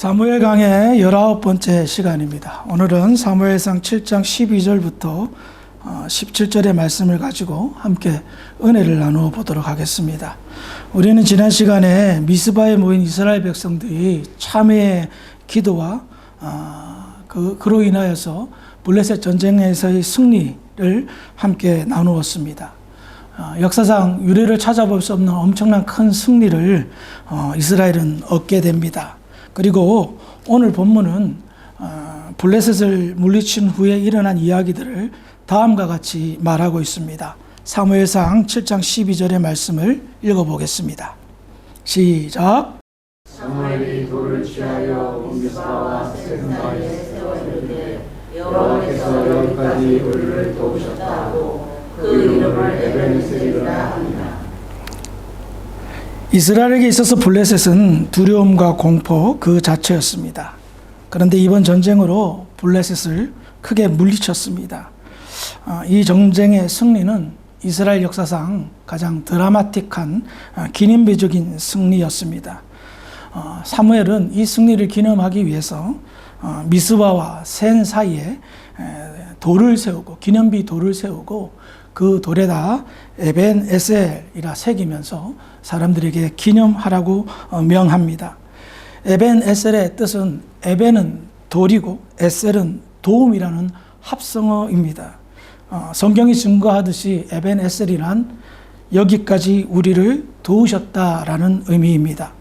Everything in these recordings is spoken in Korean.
사무엘 강의 19번째 시간입니다. 오늘은 사무엘상 7장 12절부터 17절의 말씀을 가지고 함께 은혜를 나누어 보도록 하겠습니다. 우리는 지난 시간에 미스바에 모인 이스라엘 백성들이 참회의 기도와 그로 인하여서 블레셋 전쟁에서의 승리를 함께 나누었습니다. 역사상 유례를 찾아볼 수 없는 엄청난 큰 승리를 이스라엘은 얻게 됩니다. 그리고 오늘 본문은 블레셋을 물리친 후에 일어난 이야기들을 다음과 같이 말하고 있습니다. 사무엘상 7장 12절의 말씀을 읽어보겠습니다. 시작. 사무엘이 돌을 취하여 미스바와 셋 사이에 세웠는데 여호와께서 여기까지 우리를 도우셨다 하고 그 이름을 에벤에셀이라 합니다. 이스라엘에게 있어서 블레셋은 두려움과 공포 그 자체였습니다. 그런데 이번 전쟁으로 블레셋을 크게 물리쳤습니다. 이 전쟁의 승리는 이스라엘 역사상 가장 드라마틱한 기념비적인 승리였습니다. 사무엘은 이 승리를 기념하기 위해서 미스바와 센 사이에 돌을 세우고 기념비 돌을 세우고 그 돌에다 에벤 에셀이라 새기면서 사람들에게 기념하라고 명합니다. 에벤 에셀의 뜻은 에벤은 돌이고 에셀은 도움이라는 합성어입니다. 성경이 증거하듯이 에벤 에셀이란 여기까지 우리를 도우셨다라는 의미입니다.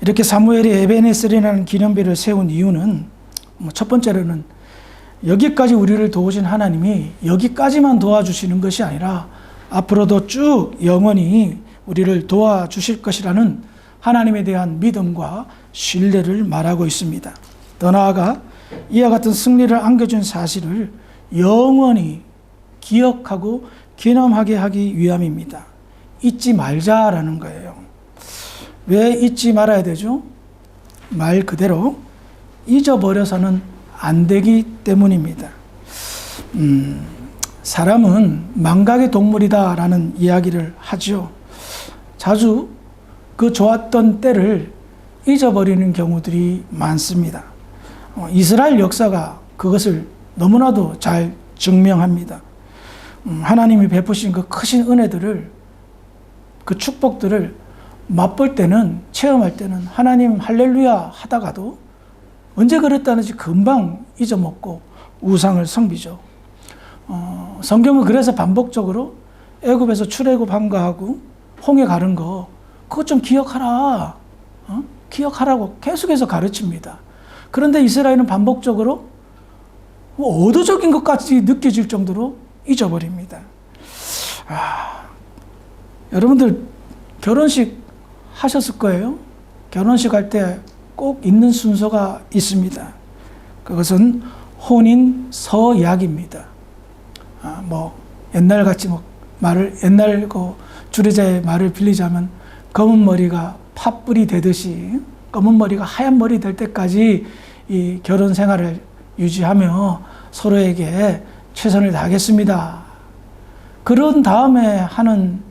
이렇게 사무엘이 에벤 에셀이라는 기념비를 세운 이유는 첫 번째로는 여기까지 우리를 도우신 하나님이 여기까지만 도와주시는 것이 아니라 앞으로도 쭉 영원히 우리를 도와주실 것이라는 하나님에 대한 믿음과 신뢰를 말하고 있습니다. 더 나아가 이와 같은 승리를 안겨준 사실을 영원히 기억하고 기념하게 하기 위함입니다. 잊지 말자라는 거예요. 왜 잊지 말아야 되죠? 말 그대로 잊어버려서는 안 되기 때문입니다. 사람은 망각의 동물이다라는 이야기를 하죠. 자주 그 좋았던 때를 잊어버리는 경우들이 많습니다. 이스라엘 역사가 그것을 너무나도 잘 증명합니다. 하나님이 베푸신 그 크신 은혜들을, 그 축복들을 맛볼 때는, 체험할 때는 하나님 할렐루야 하다가도 언제 그랬다는지 금방 잊어먹고 우상을 섬기죠. 성경은 그래서 반복적으로 애굽에서 출애굽 한거하고 홍해 가른 거 그것 좀 기억하라. 기억하라고 계속해서 가르칩니다. 그런데 이스라엘은 반복적으로 의도적인 것까지 느껴질 정도로 잊어버립니다. 여러분들 결혼식 하셨을 거예요. 결혼식 할 때 꼭 있는 순서가 있습니다. 그것은 혼인 서약입니다. 옛날같이 옛날 주례자의 말을 빌리자면 검은 머리가 팥불이 되듯이 검은 머리가 하얀 머리 될 때까지 이 결혼 생활을 유지하며 서로에게 최선을 다하겠습니다. 그런 다음에 하는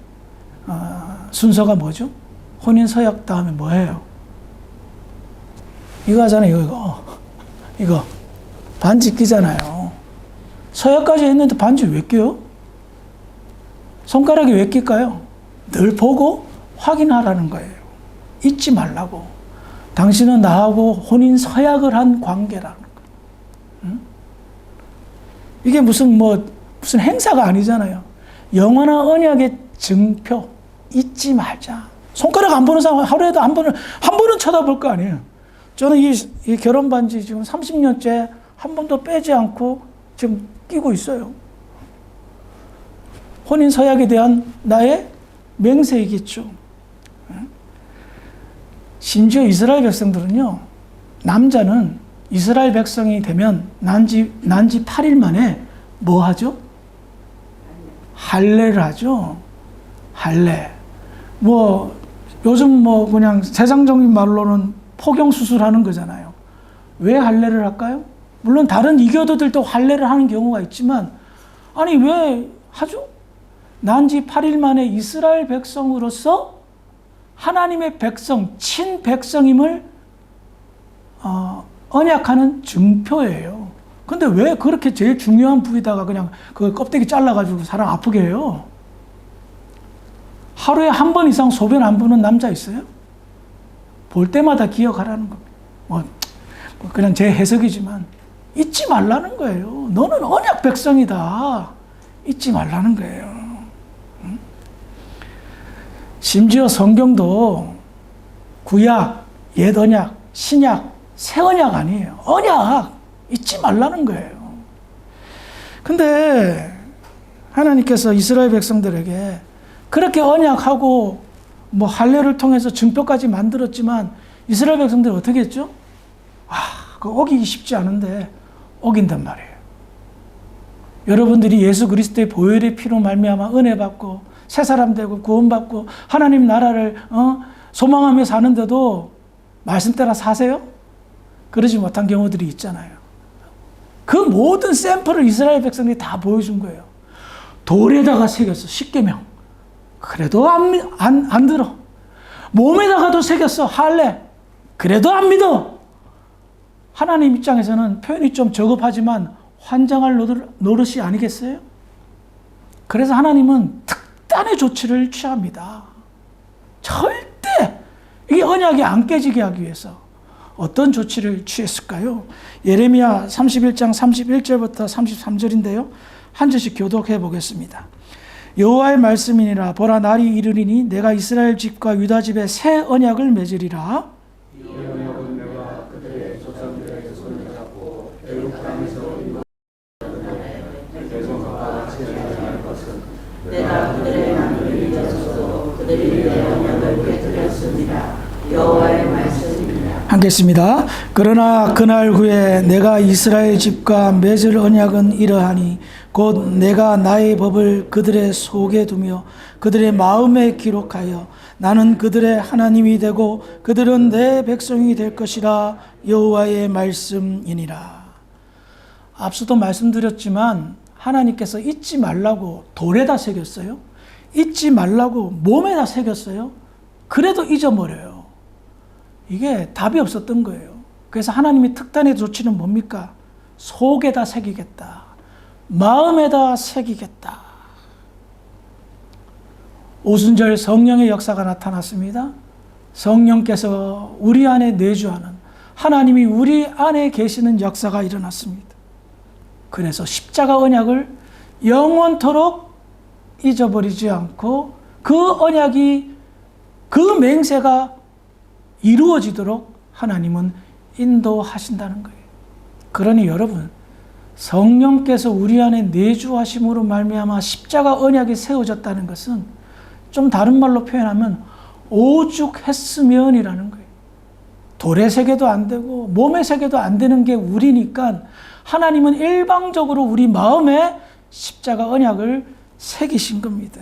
순서가 뭐죠? 혼인 서약 다음에 뭐예요? 이거 하잖아요. 이거 반지 끼잖아요. 서약까지 했는데 반지 왜 껴요? 손가락이 왜 낄까요? 늘 보고 확인하라는 거예요. 잊지 말라고. 당신은 나하고 혼인 서약을 한 관계라는 거예요. 이게 무슨 행사가 아니잖아요. 영원한 언약의 증표. 잊지 말자. 손가락 안 보는 사람 하루에도 한 번은 쳐다볼 거 아니에요. 저는 이 결혼 반지 지금 30년째 한 번도 빼지 않고 지금 끼고 있어요. 혼인 서약에 대한 나의 맹세이겠죠. 심지어 이스라엘 백성들은요, 남자는 이스라엘 백성이 되면 난지 8일 만에 뭐 하죠? 할례를 하죠. 할례. 요즘 그냥 세상적인 말로는 포경수술하는 거잖아요. 왜 할례를 할까요? 물론 다른 이교도들도 할례를 하는 경우가 있지만, 아니 왜 하죠? 난지 8일 만에 이스라엘 백성으로서 하나님의 백성, 친백성임을 언약하는 증표예요. 근데 왜 그렇게 제일 중요한 부위다가 그냥 그 껍데기 잘라가지고 사람 아프게 해요? 하루에 한 번 이상 소변 안 보는 남자 있어요? 볼 때마다 기억하라는 겁니다. 그냥 제 해석이지만 잊지 말라는 거예요. 너는 언약 백성이다. 잊지 말라는 거예요. 심지어 성경도 구약, 옛 언약, 신약, 새 언약 아니에요. 언약 잊지 말라는 거예요. 근데 하나님께서 이스라엘 백성들에게 그렇게 언약하고 뭐 할례를 통해서 증표까지 만들었지만 이스라엘 백성들이 어떻게 했죠? 그거 어기기 쉽지 않은데 어긴단 말이에요. 여러분들이 예수 그리스도의 보혈의 피로 말미암아 은혜 받고 새 사람 되고 구원받고 하나님 나라를 소망하며 사는데도 말씀 따라 사세요? 그러지 못한 경우들이 있잖아요. 그 모든 샘플을 이스라엘 백성들이 다 보여준 거예요. 돌에다가 새겼어. 십계명. 그래도 안 들어. 몸에다가도 새겼어. 할례. 그래도 안 믿어. 하나님 입장에서는 표현이 좀 저급하지만 환장할 노릇이 아니겠어요? 그래서 하나님은 특단의 조치를 취합니다. 절대 이 언약이 안 깨지게 하기 위해서 어떤 조치를 취했을까요? 예레미야 31장 31절부터 33절인데요. 한 절씩 교독해 보겠습니다. 여호와의 말씀이니라. 보라, 날이 이르리니 내가 이스라엘 집과 유다 집에 새 언약을 맺으리라. 이 언약은 내가 그들의 조상들에게 손을 잡고 애굽 땅에서 인도하여 백성과 같이 행할 것은 내가 그들의 하나님이 되었어도 그들이 내 언약을 깨뜨렸습니다. 여호와의 말씀입니다. 함께 읽습니다. 그러나 그날 후에 내가 이스라엘 집과 맺을 언약은 이러하니 곧 내가 나의 법을 그들의 속에 두며 그들의 마음에 기록하여 나는 그들의 하나님이 되고 그들은 내 백성이 될 것이라. 여호와의 말씀이니라. 앞서도 말씀드렸지만 하나님께서 잊지 말라고 돌에다 새겼어요. 잊지 말라고 몸에다 새겼어요. 그래도 잊어버려요. 이게 답이 없었던 거예요. 그래서 하나님이 특단의 조치는 뭡니까? 속에다 새기겠다. 마음에다 새기겠다. 오순절 성령의 역사가 나타났습니다. 성령께서 우리 안에 내주하는 하나님이 우리 안에 계시는 역사가 일어났습니다. 그래서 십자가 언약을 영원토록 잊어버리지 않고 그 언약이 그 맹세가 이루어지도록 하나님은 인도하신다는 거예요. 그러니 여러분, 성령께서 우리 안에 내주하심으로 말미암아 십자가 언약이 세워졌다는 것은 좀 다른 말로 표현하면 오죽했으면이라는 거예요. 돌의 세계도 안 되고 몸의 세계도 안 되는 게 우리니까 하나님은 일방적으로 우리 마음에 십자가 언약을 새기신 겁니다.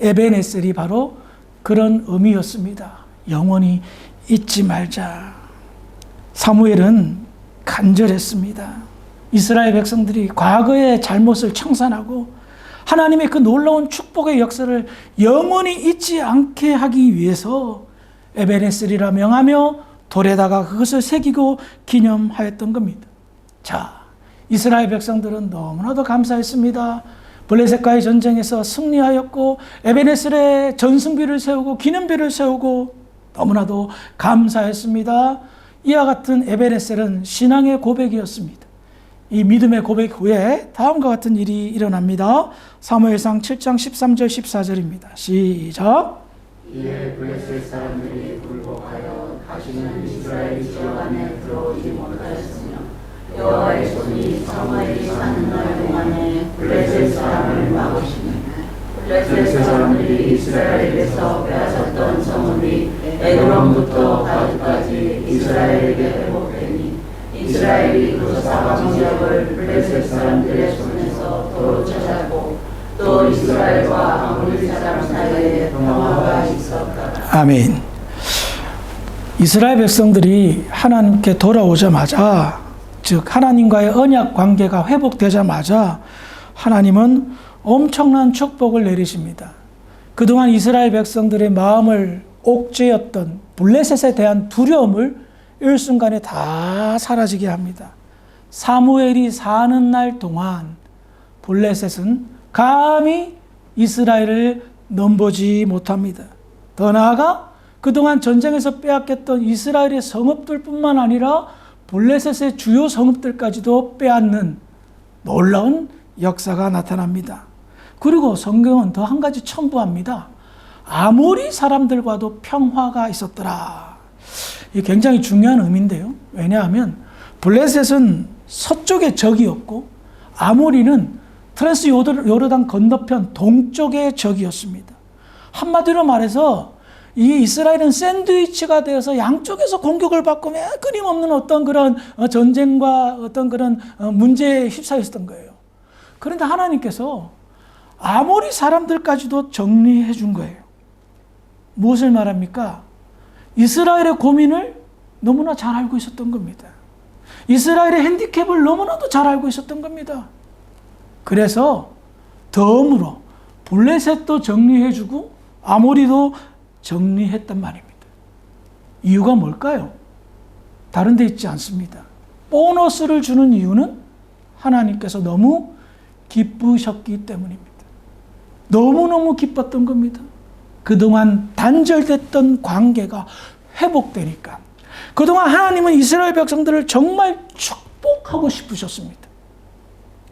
에베네셀이 바로 그런 의미였습니다. 영원히 잊지 말자. 사무엘은 간절했습니다. 이스라엘 백성들이 과거의 잘못을 청산하고 하나님의 그 놀라운 축복의 역사를 영원히 잊지 않게 하기 위해서 에베네셀이라 명하며 돌에다가 그것을 새기고 기념하였던 겁니다. 자, 이스라엘 백성들은 너무나도 감사했습니다. 블레셋과의 전쟁에서 승리하였고 에베네셀에 전승비를 세우고 기념비를 세우고 너무나도 감사했습니다. 이와 같은 에베네셀은 신앙의 고백이었습니다. 이 믿음의 고백 후에 다음과 같은 일이 일어납니다. 사무엘상 7장 13절 14절입니다. 시작. 이에 블레셋 사람들이 굴복하여 다시는 이스라엘 지역 안에 들어오지 못하였으며 여호와의 손이 사무엘이 사는 날 동안에 블레셋 사람을 막으시니 블레셋 사람들이 이스라엘에서 빼앗았던 성읍이 에그론부터 가드까지 이스라엘에게 회복되니 이스라엘이 그 사방 지역을 블레셋 사람들의 손에서 도로 찾았고 또 이스라엘과 아모리 사람 사이에 평화가 있었다. 아멘. 이스라엘 백성들이 하나님께 돌아오자마자, 즉 하나님과의 언약 관계가 회복되자마자 하나님은 엄청난 축복을 내리십니다. 그동안 이스라엘 백성들의 마음을 옥죄였던 블레셋에 대한 두려움을 일순간에 다 사라지게 합니다. 사무엘이 사는 날 동안 블레셋은 감히 이스라엘을 넘보지 못합니다. 더 나아가 그동안 전쟁에서 빼앗겼던 이스라엘의 성읍들뿐만 아니라 블레셋의 주요 성읍들까지도 빼앗는 놀라운 역사가 나타납니다. 그리고 성경은 더 한 가지 첨부합니다. 아모리 사람들과도 평화가 있었더라. 이게 굉장히 중요한 의미인데요. 왜냐하면 블레셋은 서쪽의 적이었고 아모리는 트랜스 요르단 건너편 동쪽의 적이었습니다. 한마디로 말해서 이 이스라엘은 샌드위치가 되어서 양쪽에서 공격을 받고 끊임없는 어떤 그런 전쟁과 어떤 그런 문제에 휩싸여 있었던 거예요. 그런데 하나님께서 아모리 사람들까지도 정리해 준 거예요. 무엇을 말합니까? 이스라엘의 고민을 너무나 잘 알고 있었던 겁니다. 이스라엘의 핸디캡을 너무나도 잘 알고 있었던 겁니다. 그래서 덤으로 블레셋도 정리해 주고 아모리도 정리했단 말입니다. 이유가 뭘까요? 다른 데 있지 않습니다. 보너스를 주는 이유는 하나님께서 너무 기쁘셨기 때문입니다. 너무너무 기뻤던 겁니다. 그동안 단절됐던 관계가 회복되니까. 그동안 하나님은 이스라엘 백성들을 정말 축복하고 싶으셨습니다.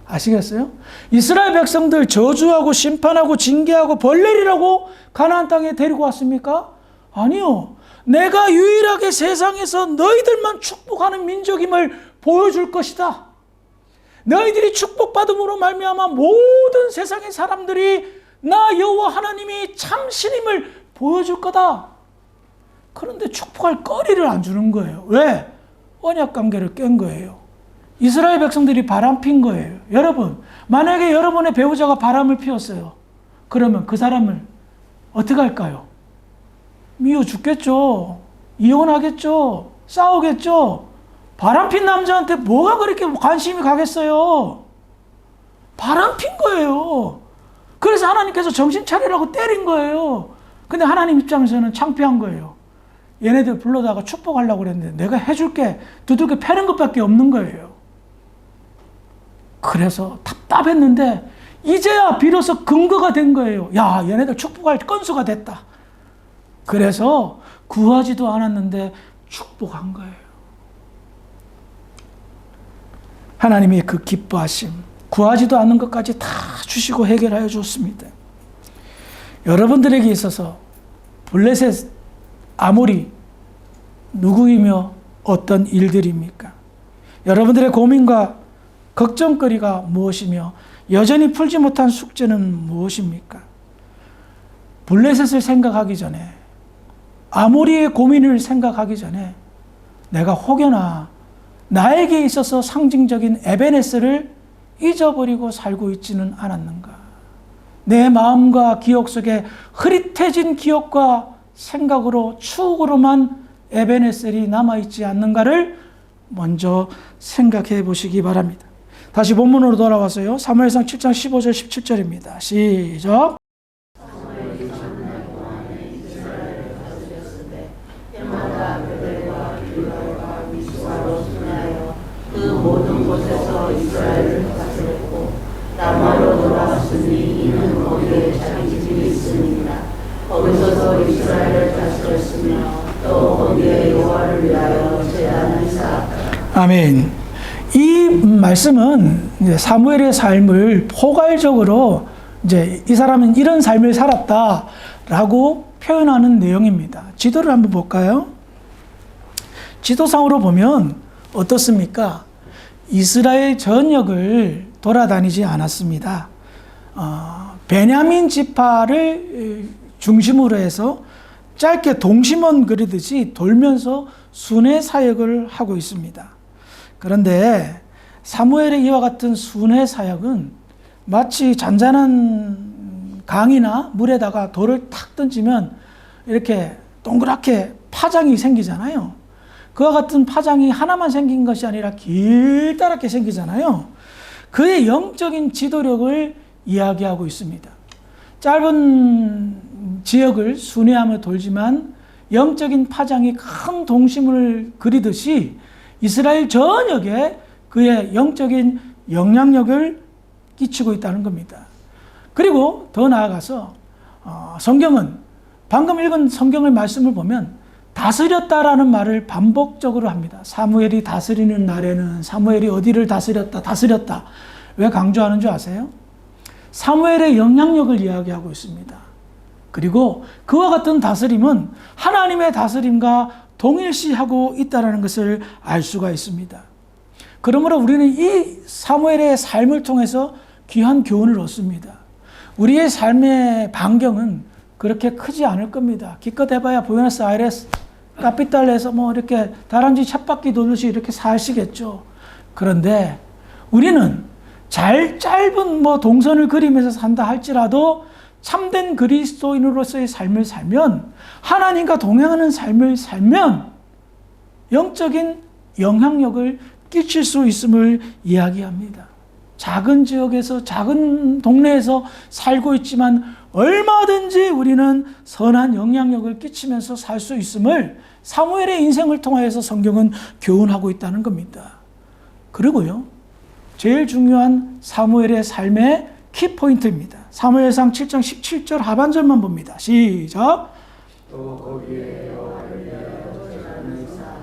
아시겠어요? 이스라엘 백성들 저주하고 심판하고 징계하고 벌내리라고 가나안 땅에 데리고 왔습니까? 아니요. 내가 유일하게 세상에서 너희들만 축복하는 민족임을 보여줄 것이다. 너희들이 축복받음으로 말미암아 모든 세상의 사람들이 나 여호와 하나님이 참신임을 보여줄 거다. 그런데 축복할 거리를 안 주는 거예요. 왜? 언약 관계를 깬 거예요. 이스라엘 백성들이 바람 핀 거예요. 여러분, 만약에 여러분의 배우자가 바람을 피웠어요. 그러면 그 사람을 어떻게 할까요? 미워 죽겠죠. 이혼하겠죠. 싸우겠죠. 바람 핀 남자한테 뭐가 그렇게 관심이 가겠어요? 바람 핀 거예요. 그래서 하나님께서 정신 차리라고 때린 거예요. 근데 하나님 입장에서는 창피한 거예요. 얘네들 불러다가 축복하려고 그랬는데 내가 해줄게 두들겨 패는 것밖에 없는 거예요. 그래서 답답했는데 이제야 비로소 근거가 된 거예요. 야, 얘네들 축복할 건수가 됐다. 그래서 구하지도 않았는데 축복한 거예요. 하나님의 그 기뻐하심, 구하지도 않는 것까지 다 주시고 해결하여 줬습니다. 여러분들에게 있어서 블레셋, 아모리 누구이며 어떤 일들입니까? 여러분들의 고민과 걱정거리가 무엇이며 여전히 풀지 못한 숙제는 무엇입니까? 블레셋을 생각하기 전에, 아모리의 고민을 생각하기 전에 내가 혹여나 나에게 있어서 상징적인 에베네스를 잊어버리고 살고 있지는 않았는가? 내 마음과 기억 속에 흐릿해진 기억과 생각으로 추억으로만 에베네셀이 남아있지 않는가를 먼저 생각해 보시기 바랍니다. 다시 본문으로 돌아와서요. 사무엘상 7장 15절 17절입니다. 시작. 그 모든 곳에서 이스라엘을 다스렸고 라마로 돌아왔으니 이는 거기에 자기 집이 있음이니라. 거기서도 이스라엘을 다스렸으며 또 거기에 여호와를 위하여 제단을 쌓았다. 아멘. 이 말씀은 이제 사무엘의 삶을 포괄적으로 이제 이 사람은 이런 삶을 살았다라고 표현하는 내용입니다. 지도를 한번 볼까요? 지도상으로 보면 어떻습니까? 이스라엘 전역을 돌아다니지 않았습니다. 베냐민 지파를 중심으로 해서 짧게 동심원 그리듯이 돌면서 순회 사역을 하고 있습니다. 그런데 사무엘의 이와 같은 순회 사역은 마치 잔잔한 강이나 물에다가 돌을 탁 던지면 이렇게 동그랗게 파장이 생기잖아요. 그와 같은 파장이 하나만 생긴 것이 아니라 길다랗게 생기잖아요. 그의 영적인 지도력을 이야기하고 있습니다. 짧은 지역을 순회하며 돌지만 영적인 파장이 큰 동심을 그리듯이 이스라엘 전역에 그의 영적인 영향력을 끼치고 있다는 겁니다. 그리고 더 나아가서 성경은 방금 읽은 성경의 말씀을 보면 다스렸다라는 말을 반복적으로 합니다. 사무엘이 다스리는 날에는 사무엘이 어디를 다스렸다. 왜 강조하는 줄 아세요? 사무엘의 영향력을 이야기하고 있습니다. 그리고 그와 같은 다스림은 하나님의 다스림과 동일시하고 있다는 것을 알 수가 있습니다. 그러므로 우리는 이 사무엘의 삶을 통해서 귀한 교훈을 얻습니다. 우리의 삶의 반경은 그렇게 크지 않을 겁니다. 기껏 해봐야 부에노스아이레스, 카피탈에서 이렇게 다람쥐 쳇바퀴 돌듯이 이렇게 사시겠죠. 그런데 우리는 짧은 동선을 그리면서 산다 할지라도 참된 그리스도인으로서의 삶을 살면, 하나님과 동행하는 삶을 살면 영적인 영향력을 끼칠 수 있음을 이야기합니다. 작은 지역에서, 작은 동네에서 살고 있지만 얼마든지 우리는 선한 영향력을 끼치면서 살 수 있음을 사무엘의 인생을 통해서 성경은 교훈하고 있다는 겁니다. 그리고요, 제일 중요한 사무엘의 삶의 키포인트입니다. 사무엘상 7장 17절 하반절만 봅니다. 시작. 또 거기에 여호와를 위하여 제단을 쌓아.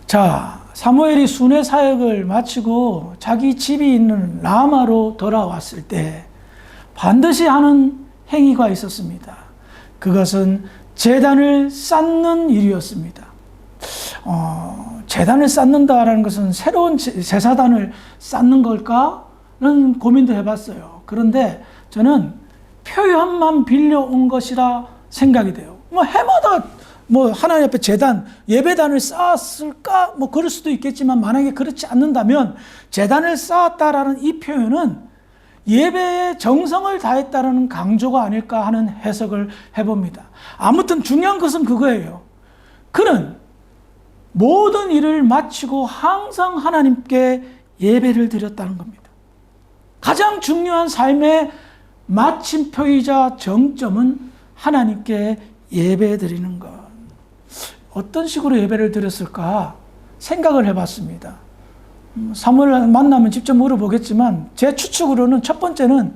자, 사무엘이 순회 사역을 마치고 자기 집이 있는 라마로 돌아왔을 때 반드시 하는 행위가 있었습니다. 그것은 제단을 쌓는 일이었습니다. 제단을 쌓는다라는 것은 새로운 제사단을 쌓는 걸까는 고민도 해봤어요. 그런데 저는 표현만 빌려온 것이라 생각이 돼요. 해마다 하나님 앞에 제단, 예배단을 쌓았을까? 그럴 수도 있겠지만, 만약에 그렇지 않는다면 제단을 쌓았다라는 이 표현은 예배에 정성을 다했다라는 강조가 아닐까 하는 해석을 해봅니다. 아무튼 중요한 것은 그거예요. 그는 모든 일을 마치고 항상 하나님께 예배를 드렸다는 겁니다. 가장 중요한 삶의 마침표이자 정점은 하나님께 예배 드리는 것. 어떤 식으로 예배를 드렸을까 생각을 해봤습니다. 사무엘을 만나면 직접 물어보겠지만 제 추측으로는 첫 번째는,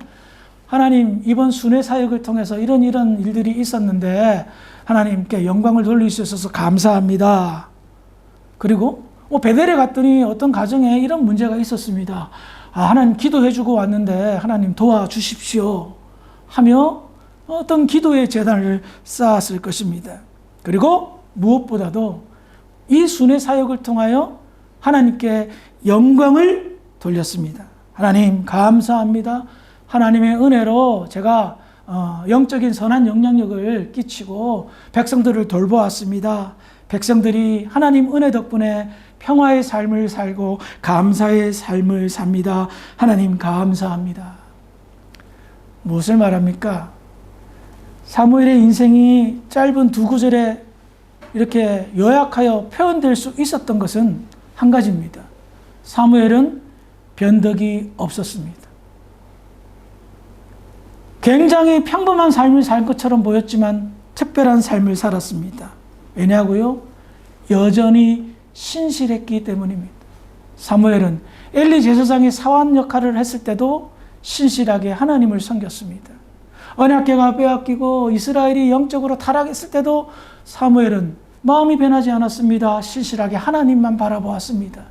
하나님, 이번 순회 사역을 통해서 이런 일들이 있었는데 하나님께 영광을 돌리셔서 감사합니다. 그리고 베델에 갔더니 어떤 가정에 이런 문제가 있었습니다. 하나님 기도해주고 왔는데 하나님 도와주십시오 하며 어떤 기도의 제단을 쌓았을 것입니다. 그리고 무엇보다도 이 순회 사역을 통하여 하나님께 영광을 돌렸습니다. 하나님 감사합니다. 하나님의 은혜로 제가 영적인 선한 영향력을 끼치고 백성들을 돌보았습니다. 백성들이 하나님 은혜 덕분에 평화의 삶을 살고 감사의 삶을 삽니다. 하나님 감사합니다. 무엇을 말합니까? 사무엘의 인생이 짧은 두 구절에 이렇게 요약하여 표현될 수 있었던 것은 한 가지입니다. 사무엘은 변덕이 없었습니다. 굉장히 평범한 삶을 살 것처럼 보였지만 특별한 삶을 살았습니다. 왜냐고요? 여전히 신실했기 때문입니다. 사무엘은 엘리 제사장의 사환 역할을 했을 때도 신실하게 하나님을 섬겼습니다. 언약궤가 빼앗기고 이스라엘이 영적으로 타락했을 때도 사무엘은 마음이 변하지 않았습니다. 신실하게 하나님만 바라보았습니다.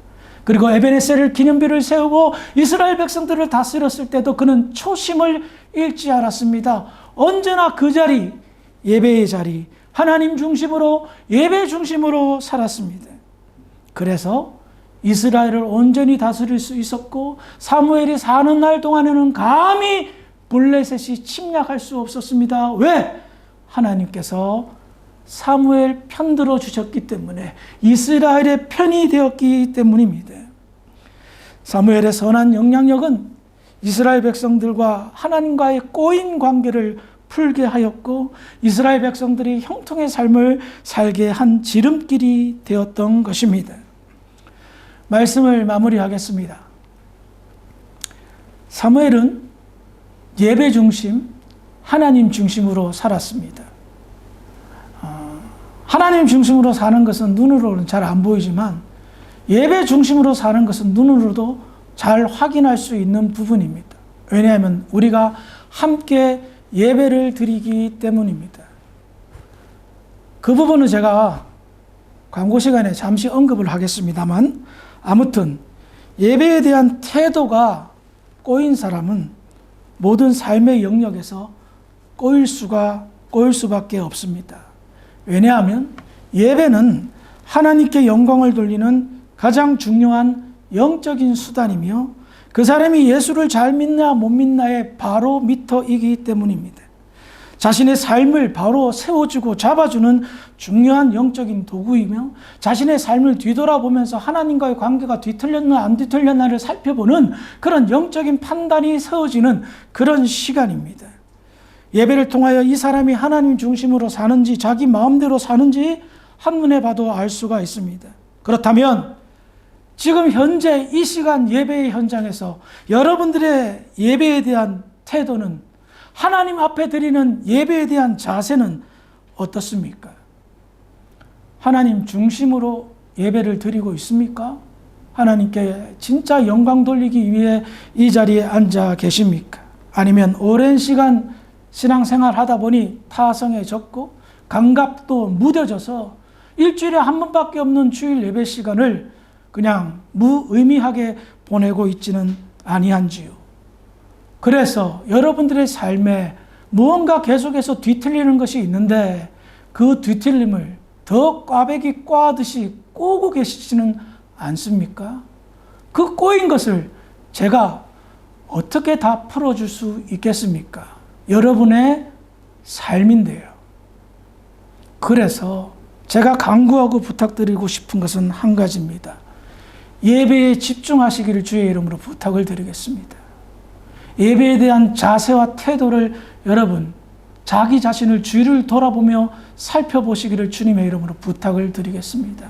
그리고 에베네셀 기념비를 세우고 이스라엘 백성들을 다스렸을 때도 그는 초심을 잃지 않았습니다. 언제나 그 자리, 예배의 자리, 하나님 중심으로, 예배 중심으로 살았습니다. 그래서 이스라엘을 온전히 다스릴 수 있었고, 사무엘이 사는 날 동안에는 감히 블레셋이 침략할 수 없었습니다. 왜? 하나님께서 사무엘 편들어 주셨기 때문에, 이스라엘의 편이 되었기 때문입니다. 사무엘의 선한 영향력은 이스라엘 백성들과 하나님과의 꼬인 관계를 풀게 하였고, 이스라엘 백성들이 형통의 삶을 살게 한 지름길이 되었던 것입니다. 말씀을 마무리하겠습니다. 사무엘은 예배 중심, 하나님 중심으로 살았습니다. 하나님 중심으로 사는 것은 눈으로는 잘 안 보이지만 예배 중심으로 사는 것은 눈으로도 잘 확인할 수 있는 부분입니다. 왜냐하면 우리가 함께 예배를 드리기 때문입니다. 그 부분은 제가 광고 시간에 잠시 언급을 하겠습니다만, 아무튼 예배에 대한 태도가 꼬인 사람은 모든 삶의 영역에서 꼬일 수밖에 없습니다. 왜냐하면 예배는 하나님께 영광을 돌리는 가장 중요한 영적인 수단이며 그 사람이 예수를 잘 믿나 못 믿나의 바로미터이기 때문입니다. 자신의 삶을 바로 세워주고 잡아주는 중요한 영적인 도구이며 자신의 삶을 뒤돌아보면서 하나님과의 관계가 뒤틀렸나 안 뒤틀렸나를 살펴보는 그런 영적인 판단이 세워지는 그런 시간입니다. 예배를 통하여 이 사람이 하나님 중심으로 사는지 자기 마음대로 사는지 한눈에 봐도 알 수가 있습니다. 그렇다면 지금 현재 이 시간 예배의 현장에서 여러분들의 예배에 대한 태도는, 하나님 앞에 드리는 예배에 대한 자세는 어떻습니까? 하나님 중심으로 예배를 드리고 있습니까? 하나님께 진짜 영광 돌리기 위해 이 자리에 앉아 계십니까? 아니면 오랜 시간 신앙생활 하다 보니 타성해졌고 감각도 무뎌져서 일주일에 한 번밖에 없는 주일 예배 시간을 그냥 무의미하게 보내고 있지는 아니한지요. 그래서 여러분들의 삶에 무언가 계속해서 뒤틀리는 것이 있는데 그 뒤틀림을 더 꽈배기 꽈듯이 꼬고 계시지는 않습니까? 그 꼬인 것을 제가 어떻게 다 풀어줄 수 있겠습니까? 여러분의 삶인데요. 그래서 제가 강구하고 부탁드리고 싶은 것은 한 가지입니다. 예배에 집중하시기를 주의 이름으로 부탁을 드리겠습니다. 예배에 대한 자세와 태도를 여러분 자기 자신을 주위를 돌아보며 살펴보시기를 주님의 이름으로 부탁을 드리겠습니다.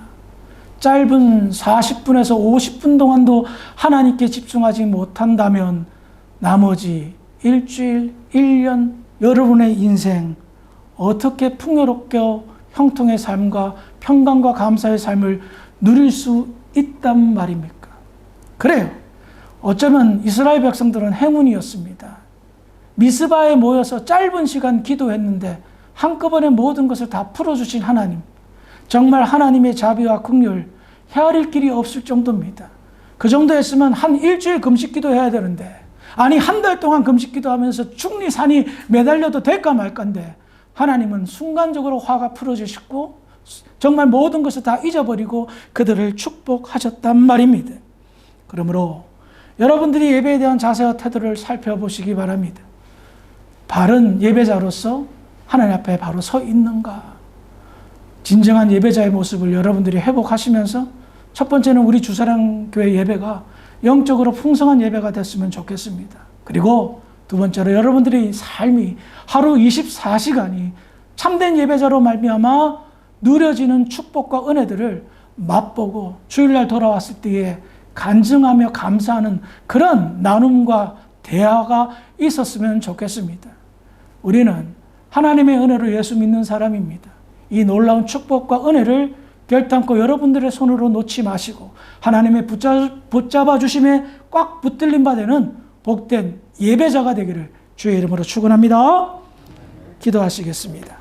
짧은 40분에서 50분 동안도 하나님께 집중하지 못한다면 나머지 일주일, 1년 여러분의 인생 어떻게 풍요롭게 형통의 삶과 평강과 감사의 삶을 누릴 수 있단 말입니까? 그래요. 어쩌면 이스라엘 백성들은 행운이었습니다. 미스바에 모여서 짧은 시간 기도했는데 한꺼번에 모든 것을 다 풀어주신 하나님, 정말 하나님의 자비와 긍휼 헤아릴 길이 없을 정도입니다. 그 정도 했으면 한 일주일 금식 기도해야 되는데, 아니 한 달 동안 금식 기도하면서 충리산이 매달려도 될까 말까인데 하나님은 순간적으로 화가 풀어주시고 정말 모든 것을 다 잊어버리고 그들을 축복하셨단 말입니다. 그러므로 여러분들이 예배에 대한 자세와 태도를 살펴보시기 바랍니다. 바른 예배자로서 하나님 앞에 바로 서 있는가? 진정한 예배자의 모습을 여러분들이 회복하시면서 첫 번째는 우리 주사랑교회 예배가 영적으로 풍성한 예배가 됐으면 좋겠습니다. 그리고 두 번째로 여러분들의 삶이 하루 24시간이 참된 예배자로 말미암아 누려지는 축복과 은혜들을 맛보고 주일날 돌아왔을 때에 간증하며 감사하는 그런 나눔과 대화가 있었으면 좋겠습니다. 우리는 하나님의 은혜로 예수 믿는 사람입니다. 이 놀라운 축복과 은혜를 결단코 여러분들의 손으로 놓지 마시고 하나님의 붙잡아 주심에 꽉 붙들린 바 되는 복된 예배자가 되기를 주의 이름으로 축원합니다. 기도하시겠습니다.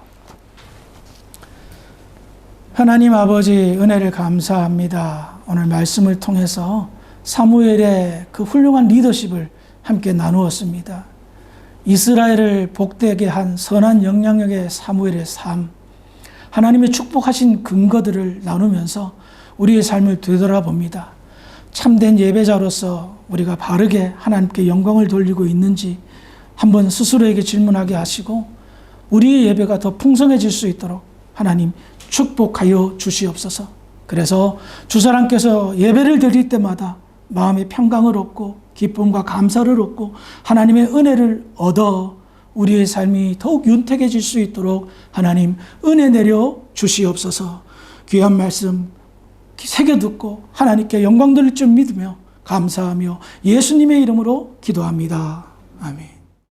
하나님 아버지 은혜를 감사합니다. 오늘 말씀을 통해서 사무엘의 그 훌륭한 리더십을 함께 나누었습니다. 이스라엘을 복되게 한 선한 영향력의 사무엘의 삶, 하나님의 축복하신 근거들을 나누면서 우리의 삶을 되돌아봅니다. 참된 예배자로서 우리가 바르게 하나님께 영광을 돌리고 있는지 한번 스스로에게 질문하게 하시고 우리의 예배가 더 풍성해질 수 있도록 하나님 축복하여 주시옵소서. 그래서 주사랑께서 예배를 드릴 때마다 마음의 평강을 얻고 기쁨과 감사를 얻고 하나님의 은혜를 얻어 우리의 삶이 더욱 윤택해질 수 있도록 하나님 은혜 내려 주시옵소서. 귀한 말씀 새겨 듣고 하나님께 영광 돌릴 줄 믿으며 감사하며 예수님의 이름으로 기도합니다. 아멘.